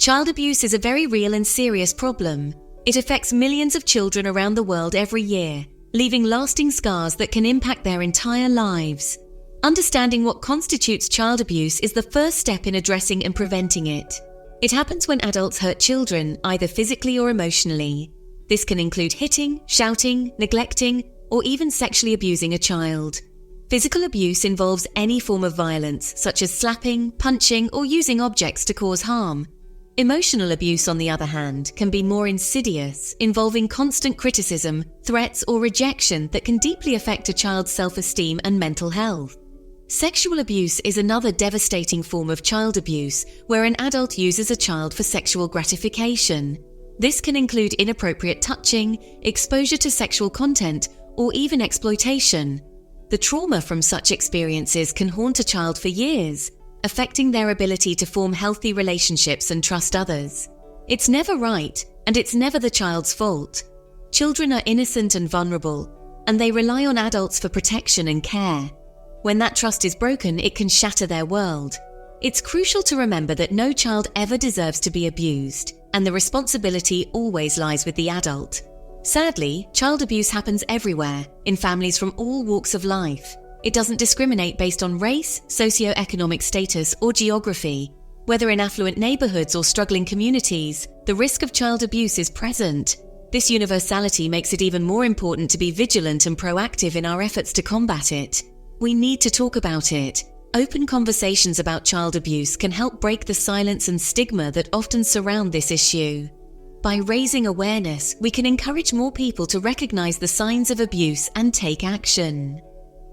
Child abuse is a very real and serious problem. It affects millions of children around the world every year, leaving lasting scars that can impact their entire lives. Understanding what constitutes child abuse is the first step in addressing and preventing it. It happens when adults hurt children, either physically or emotionally. This can include hitting, shouting, neglecting, or even sexually abusing a child. Physical abuse involves any form of violence, such as slapping, punching, or using objects to cause harm. Emotional abuse, on the other hand, can be more insidious, involving constant criticism, threats, or rejection that can deeply affect a child's self-esteem and mental health. Sexual abuse is another devastating form of child abuse, where an adult uses a child for sexual gratification. This can include inappropriate touching, exposure to sexual content, or even exploitation. The trauma from such experiences can haunt a child for years, affecting their ability to form healthy relationships and trust others. It's never right, and it's never the child's fault. Children are innocent and vulnerable, and they rely on adults for protection and care. When that trust is broken, it can shatter their world. It's crucial to remember that no child ever deserves to be abused, and the responsibility always lies with the adult. Sadly, child abuse happens everywhere, in families from all walks of life. It doesn't discriminate based on race, socioeconomic status, or geography. Whether in affluent neighborhoods or struggling communities, the risk of child abuse is present. This universality makes it even more important to be vigilant and proactive in our efforts to combat it. We need to talk about it. Open conversations about child abuse can help break the silence and stigma that often surround this issue. By raising awareness, we can encourage more people to recognize the signs of abuse and take action.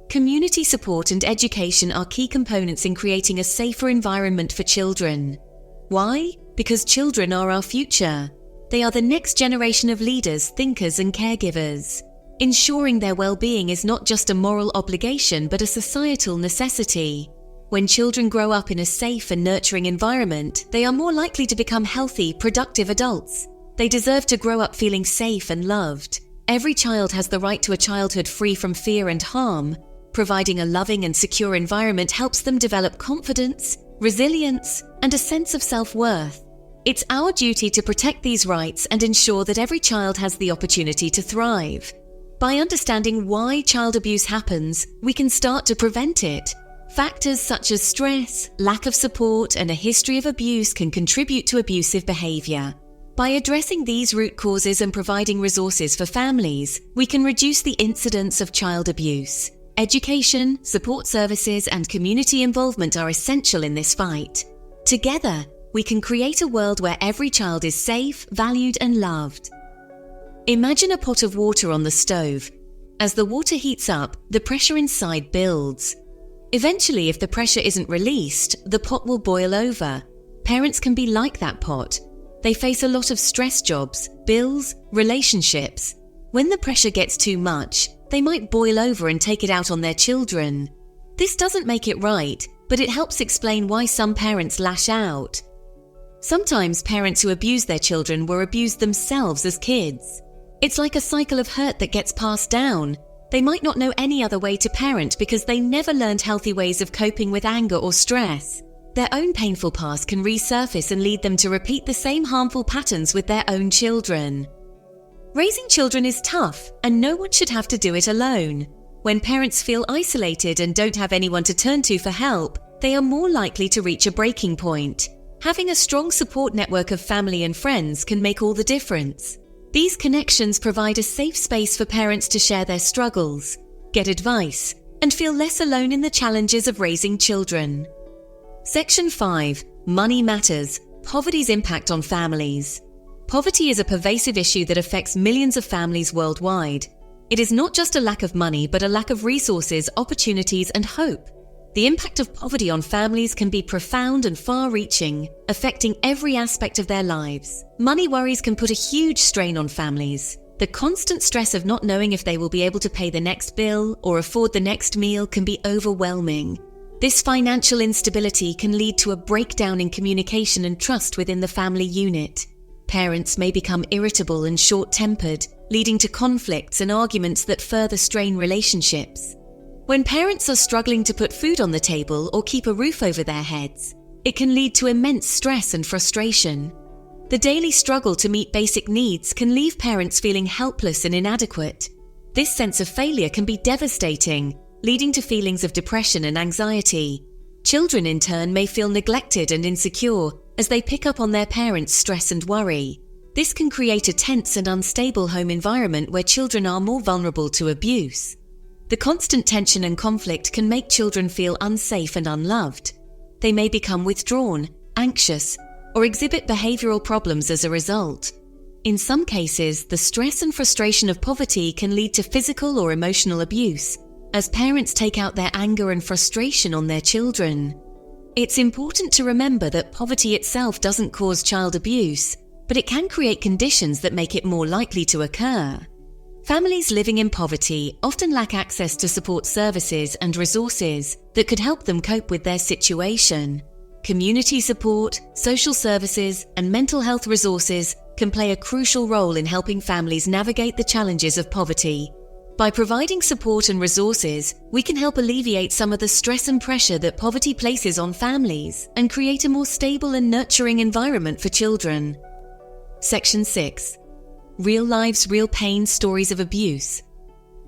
Community support and education are key components in creating a safer environment for children. Why? Because children are our future. They are the next generation of leaders, thinkers, and caregivers. Ensuring their well-being is not just a moral obligation, but a societal necessity. When children grow up in a safe and nurturing environment, they are more likely to become healthy, productive adults. They deserve to grow up feeling safe and loved. Every child has the right to a childhood free from fear and harm. Providing a loving and secure environment helps them develop confidence, resilience, and a sense of self-worth. It's our duty to protect these rights and ensure that every child has the opportunity to thrive. By understanding why child abuse happens, we can start to prevent it. Factors such as stress, lack of support, and a history of abuse can contribute to abusive behavior. By addressing these root causes and providing resources for families, we can reduce the incidence of child abuse. Education, support services, and community involvement are essential in this fight. Together, we can create a world where every child is safe, valued, and loved. Imagine a pot of water on the stove. As the water heats up, the pressure inside builds. Eventually, if the pressure isn't released, the pot will boil over. Parents can be like that pot. They face a lot of stress jobs, bills, relationships. When the pressure gets too much, they might boil over and take it out on their children. This doesn't make it right, but it helps explain why some parents lash out. Sometimes parents who abuse their children were abused themselves as kids. It's like a cycle of hurt that gets passed down. They might not know any other way to parent because they never learned healthy ways of coping with anger or stress. Their own painful past can resurface and lead them to repeat the same harmful patterns with their own children. Raising children is tough, and no one should have to do it alone. When parents feel isolated and don't have anyone to turn to for help, they are more likely to reach a breaking point. Having a strong support network of family and friends can make all the difference. These connections provide a safe space for parents to share their struggles, get advice, and feel less alone in the challenges of raising children. Section 5. Money Matters. Poverty's Impact on Families. Poverty is a pervasive issue that affects millions of families worldwide. It is not just a lack of money, but a lack of resources, opportunities, and hope. The impact of poverty on families can be profound and far-reaching, affecting every aspect of their lives. Money worries can put a huge strain on families. The constant stress of not knowing if they will be able to pay the next bill or afford the next meal can be overwhelming. This financial instability can lead to a breakdown in communication and trust within the family unit. Parents may become irritable and short-tempered, leading to conflicts and arguments that further strain relationships. When parents are struggling to put food on the table or keep a roof over their heads, it can lead to immense stress and frustration. The daily struggle to meet basic needs can leave parents feeling helpless and inadequate. This sense of failure can be devastating, leading to feelings of depression and anxiety. Children, in turn, may feel neglected and insecure as they pick up on their parents' stress and worry. This can create a tense and unstable home environment where children are more vulnerable to abuse. The constant tension and conflict can make children feel unsafe and unloved. They may become withdrawn, anxious, or exhibit behavioral problems as a result. In some cases, the stress and frustration of poverty can lead to physical or emotional abuse, as parents take out their anger and frustration on their children. It's important to remember that poverty itself doesn't cause child abuse, but it can create conditions that make it more likely to occur. Families living in poverty often lack access to support services and resources that could help them cope with their situation. Community support, social services, and mental health resources can play a crucial role in helping families navigate the challenges of poverty. By providing support and resources, we can help alleviate some of the stress and pressure that poverty places on families and create a more stable and nurturing environment for children. Section 6. Real lives, real pain, stories of abuse.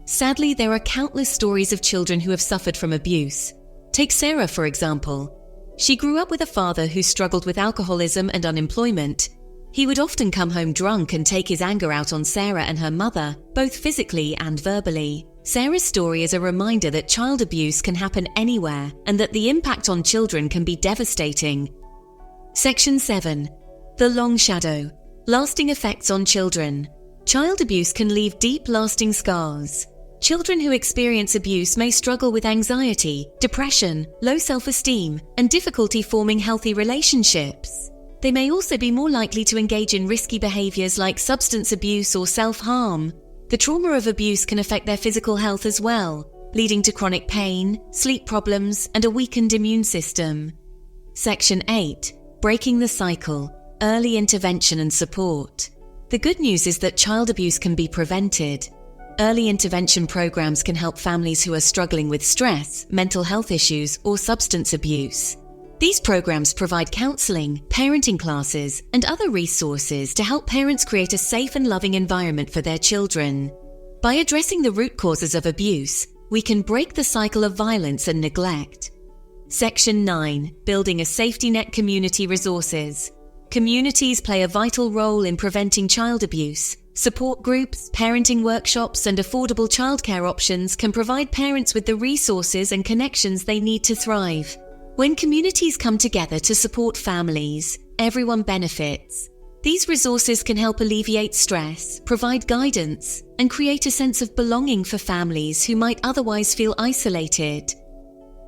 Sadly, there are countless stories of children who have suffered from abuse. Take Sarah, for example. She grew up with a father who struggled with alcoholism and unemployment. He would often come home drunk and take his anger out on Sarah and her mother, both physically and verbally. Sarah's story is a reminder that child abuse can happen anywhere and that the impact on children can be devastating. Section 7. The long shadow. Lasting effects on children. Child abuse can leave deep, lasting scars. Children who experience abuse may struggle with anxiety, depression, low self-esteem, and difficulty forming healthy relationships. They may also be more likely to engage in risky behaviors like substance abuse or self-harm. The trauma of abuse can affect their physical health as well, leading to chronic pain, sleep problems, and a weakened immune system. Section 8. Breaking the cycle. Early intervention and support. The good news is that child abuse can be prevented. Early intervention programs can help families who are struggling with stress, mental health issues, or substance abuse. These programs provide counseling, parenting classes, and other resources to help parents create a safe and loving environment for their children. By addressing the root causes of abuse, we can break the cycle of violence and neglect. Section 9. Building a safety net. Community resources. Communities play a vital role in preventing child abuse. Support groups, parenting workshops, and affordable childcare options can provide parents with the resources and connections they need to thrive. When communities come together to support families, everyone benefits. These resources can help alleviate stress, provide guidance, and create a sense of belonging for families who might otherwise feel isolated.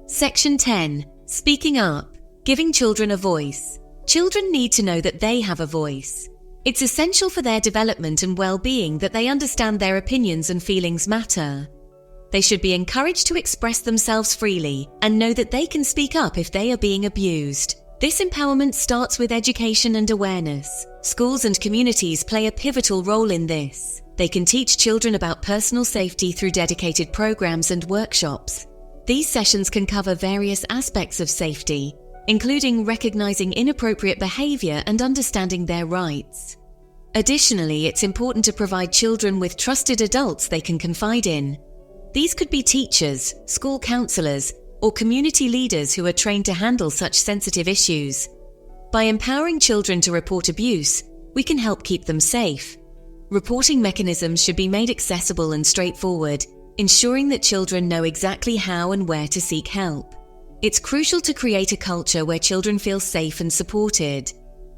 Section 10. Speaking up. Giving children a voice. Children need to know that they have a voice. It's essential for their development and well-being that they understand their opinions and feelings matter. They should be encouraged to express themselves freely and know that they can speak up if they are being abused. This empowerment starts with education and awareness. Schools and communities play a pivotal role in this. They can teach children about personal safety through dedicated programs and workshops. These sessions can cover various aspects of safety, including recognizing inappropriate behavior and understanding their rights. Additionally, it's important to provide children with trusted adults they can confide in. These could be teachers, school counselors, or community leaders who are trained to handle such sensitive issues. By empowering children to report abuse, we can help keep them safe. Reporting mechanisms should be made accessible and straightforward, ensuring that children know exactly how and where to seek help. It's crucial to create a culture where children feel safe and supported.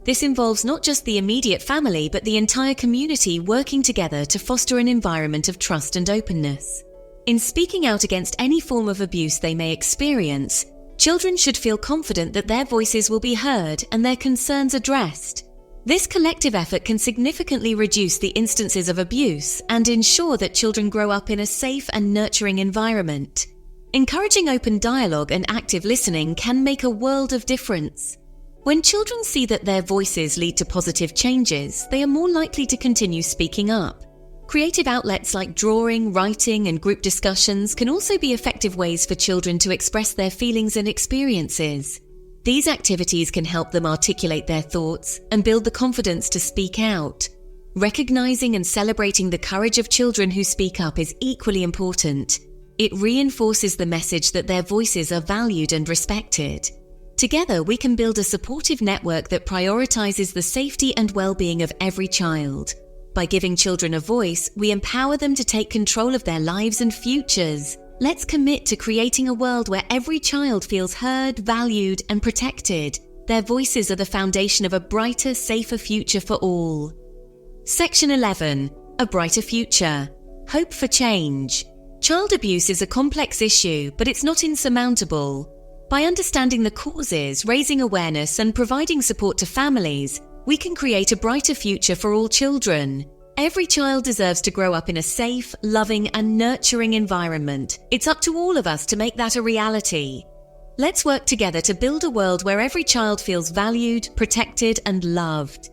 This involves not just the immediate family, but the entire community working together to foster an environment of trust and openness. In speaking out against any form of abuse they may experience, children should feel confident that their voices will be heard and their concerns addressed. This collective effort can significantly reduce the instances of abuse and ensure that children grow up in a safe and nurturing environment. Encouraging open dialogue and active listening can make a world of difference. When children see that their voices lead to positive changes, they are more likely to continue speaking up. Creative outlets like drawing, writing, and group discussions can also be effective ways for children to express their feelings and experiences. These activities can help them articulate their thoughts and build the confidence to speak out. Recognizing and celebrating the courage of children who speak up is equally important. It reinforces the message that their voices are valued and respected. Together, we can build a supportive network that prioritizes the safety and well-being of every child. By giving children a voice, we empower them to take control of their lives and futures. Let's commit to creating a world where every child feels heard, valued, and protected. Their voices are the foundation of a brighter, safer future for all. Section 11. A brighter future. Hope for change. Child abuse is a complex issue, but it's not insurmountable. By understanding the causes, raising awareness, and providing support to families, we can create a brighter future for all children. Every child deserves to grow up in a safe, loving, and nurturing environment. It's up to all of us to make that a reality. Let's work together to build a world where every child feels valued, protected, and loved.